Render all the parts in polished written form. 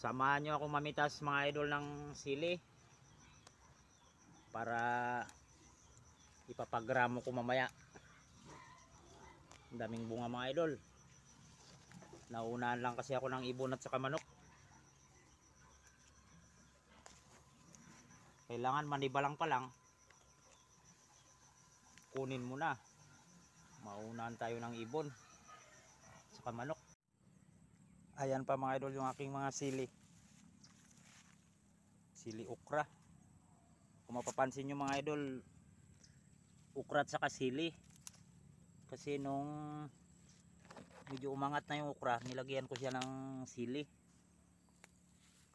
Samahan nyo ako mamitas mga idol ng sili para ipapagramo ko mamaya. Ang daming bunga mga idol. Naunahan lang kasi ako ng ibon at saka manok. Kailangan manibalang pa lang, kunin mo na. Maunahan tayo ng ibon at saka manok. Ayan pa mga idol yung aking mga sili. Sili okra. Kung mapapansin nyo mga idol, okra at saka sili. Kasi nung medyo umangat na yung okra, nilagyan ko siya ng sili.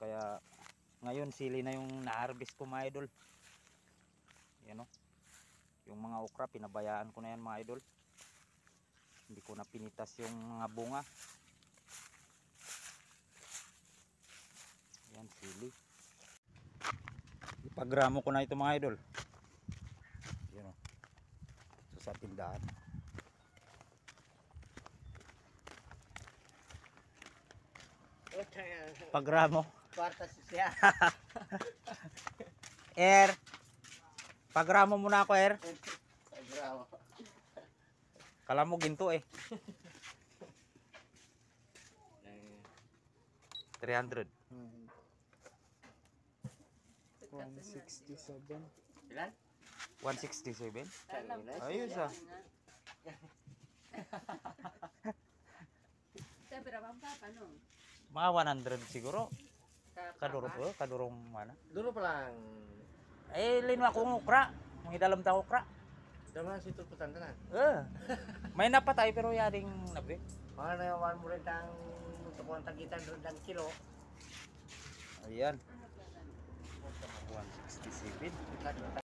Kaya ngayon sili na yung na-harvest ko mga idol. Yan o. Yung mga okra pinabayaan ko na yan mga idol. Hindi ko na pinitas yung mga bunga. Yan sili. Ipagramo ko na ito mga idol. Yan o. So sa tindahan. Pagramo. Kwarta siya. Pagramo muna ako Pagramo. Kala mo ginto 300. 167. Ilan? 167. Ayos ah. Mga 100 siguro. Kadurong mana. Duro pa lang. Lima akong okra. Mga dalam ta okra. Daman si tututan na. May napatay pero yaring nabi. Mga nayawan mo rin ang tukuan tagitan doon ng kilo. Ayan. 167.